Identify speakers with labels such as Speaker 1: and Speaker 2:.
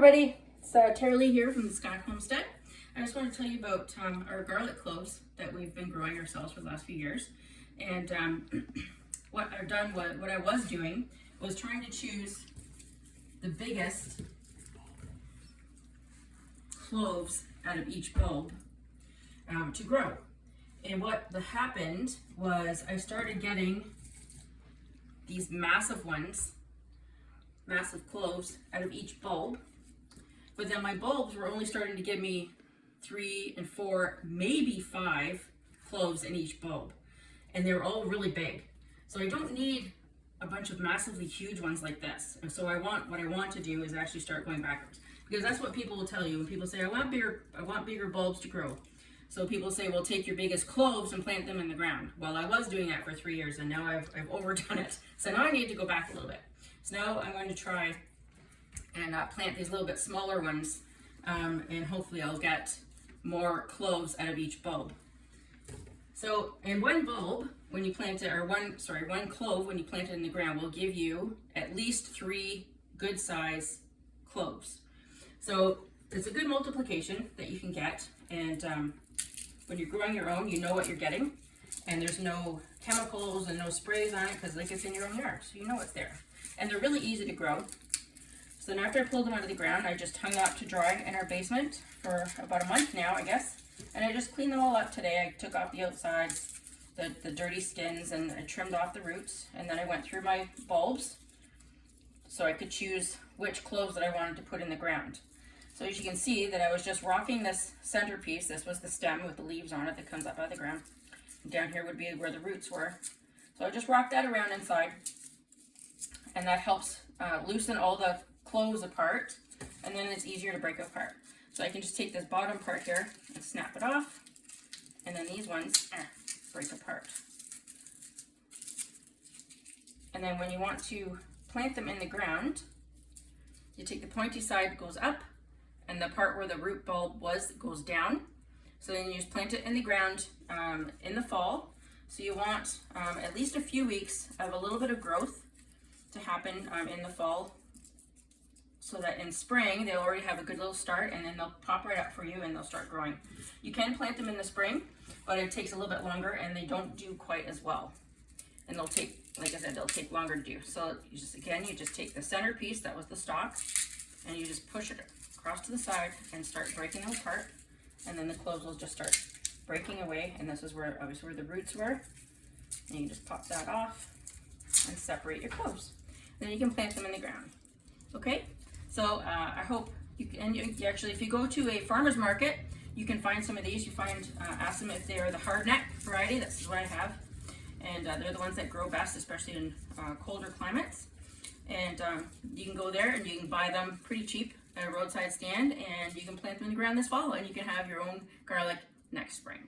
Speaker 1: everybody, it's Tara Lee here from the Sky Homestead. I just want to tell you about our garlic cloves that we've been growing ourselves for the last few years. And what I was doing was trying to choose the biggest cloves out of each bulb to grow. And what happened was I started getting these massive cloves out of each bulb, but then my bulbs were only starting to give me 3 and 4, maybe 5 cloves in each bulb, and they were all really big. So I don't need a bunch of massively huge ones like this. And so what I want to do is actually start going backwards, because that's what people will tell you when people say I want bigger bulbs to grow. So people say, well, take your biggest cloves and plant them in the ground. Well, I was doing that for 3 years, and now I've overdone it. So now I need to go back a little bit. So now I'm going to try and plant these little bit smaller ones, and hopefully I'll get more cloves out of each bulb. So in one bulb, when you plant it, one clove when you plant it in the ground will give you at least 3 good size cloves. So it's a good multiplication that you can get, and when you're growing your own, you know what you're getting, and there's no chemicals and no sprays on it because like it's in your own yard, so you know it's there. And they're really easy to grow. So then after I pulled them out of the ground, I just hung them up to dry in our basement for about a month now, I guess. And I just cleaned them all up today. I took off the outsides, the dirty skins, and I trimmed off the roots. And then I went through my bulbs so I could choose which cloves that I wanted to put in the ground. So as you can see that I was just rocking this centerpiece. This was the stem with the leaves on it that comes up out of the ground. And down here would be where the roots were. So I just rocked that around inside, and that helps loosen all the cloves apart, and then it's easier to break apart. So I can just take this bottom part here and snap it off, and then these ones break apart. And then when you want to plant them in the ground, you take the pointy side, goes up, and the part where the root bulb was goes down. So then you just plant it in the ground in the fall. So you want at least a few weeks of a little bit of growth to happen in the fall, so that in spring they'll already have a good little start, and then they'll pop right up for you and they'll start growing. You can plant them in the spring, but it takes a little bit longer and they don't do quite as well. And they'll take, like I said, they'll take longer to do. So you just take the center piece, that was the stalk, and you just push it across to the side and start breaking them apart. And then the cloves will just start breaking away. And this is where, obviously, where the roots were. And you just pop that off and separate your cloves. Then you can plant them in the ground. Okay, so I hope you can. You actually, if you go to a farmer's market, you can find some of these. You ask them if they are the hardneck variety. That's what I have, and they're the ones that grow best, especially in colder climates. And you can go there and you can buy them pretty cheap at a roadside stand, and you can plant them in the ground this fall, and you can have your own garlic next spring.